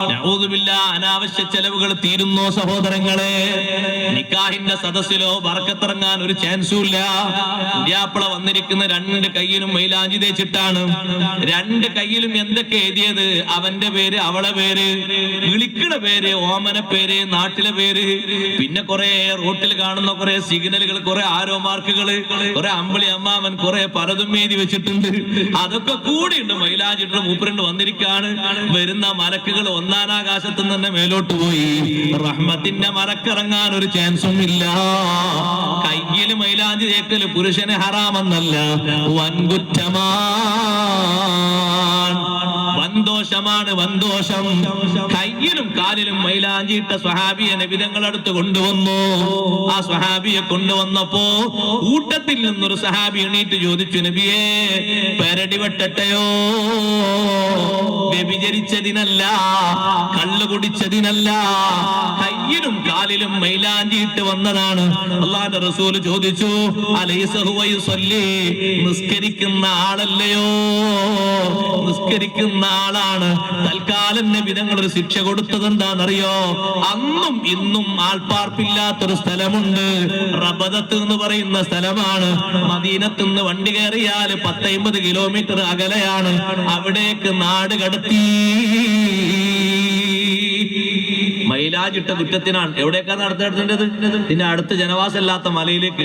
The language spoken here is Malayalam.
അനാവശ്യ ചെലവുകൾ തീരുന്നോ സഹോദരങ്ങളെ? നിക്കാഹിന്റെ സദസ്സിലോ ബർക്കത്തിറങ്ങാൻ ഒരു ചാൻസും ഇല്ല. പുതിയാപ്പിള വന്നിരിക്കുന്ന രണ്ട് കയ്യിലും മൈലാഞ്ചി തേച്ചിട്ടാണ്. രണ്ട് കയ്യിലും എന്തൊക്കെ എഴുതിയത്? അവന്റെ പേര്, അവളെ പേര്, വിളിക്കണ പേര്, ഓമന പേര്, നാട്ടിലെ പേര്, പിന്നെ കുറെ റോട്ടിൽ കാണുന്ന കുറെ സിഗ്നലുകൾ, കുറെ ആരോ മാർക്കുകൾ, കുറെ അമ്പിളി അമ്മാവൻ, കുറെ പലതും എഴുതി വെച്ചിട്ടുണ്ട്. അതൊക്കെ കൂടിയുണ്ട്. മൈലാഞ്ചിട്ട് മൂപ്പരുണ്ട് വന്നിരിക്കാണ്. വരുന്ന മലക്കുകൾ ഒന്നാനാകാശത്ത് നിന്ന് തന്നെ മേലോട്ട് പോയി. റഹ്മത്തിന്റെ മലക്കിറങ്ങാൻ ഒരു ചാൻസും ഇല്ല. കയ്യിൽ മൈലാഞ്ചി തേക്കല് പുരുഷന് ഹറാമെന്നല്ല, വൻകുറ്റമാ, വൻദോഷമാണ്, വൻദോഷം. കയ്യിലും കാലിലും മൈലാഞ്ചിയിട്ട സ്വഹാബിയെ നബി തങ്ങൾ അടുത്ത് കൊണ്ടുവന്നു. ആ സ്വഹാബിയെ കൊണ്ടുവന്നപ്പോ കൂട്ടത്തിൽ നിന്നൊരു സ്വഹാബി എണീറ്റ് ചോദിച്ചു, നബിയേ, പെരടി വെട്ടട്ടെയോ? വ്യഭിചരിച്ചതിനല്ല, കള്ളു കുടിച്ചതിനല്ല, കയ്യിലും കാലിലും മൈലാഞ്ചിയിട്ട് വന്നതാണ്. അല്ലാഹുവിന്റെ റസൂൽ ചോദിച്ചു, അലൈസ ഹുവ യുസല്ലി, നിസ്കരിക്കുന്ന ആളല്ലയോ? നിസ്കരിക്കുന്ന ആളാണ്. തൽക്കാലം നബി തങ്ങൾ ഒരു ശിക്ഷ കൊടുത്തത് എന്താണെന്നറിയോ? അന്നും ഇന്നും ആൾപ്പാർപ്പില്ലാത്തൊരു സ്ഥലമുണ്ട്. റബദത്ത് എന്ന് പറയുന്ന സ്ഥലമാണ്. മദീനത്ത് നിന്ന് വണ്ടി കയറിയാൽ 10-50 കിലോമീറ്റർ അകലെയാണ്. അവിടേക്ക് നാട് കടത്തി. മൈലാഞ്ചിട്ട കുറ്റത്തിനാണ്. എവിടേക്കാണ് നടത്തേണ്ടത്? പിന്നെ അടുത്ത ജനവാസമില്ലാത്ത മലയിലേക്ക്.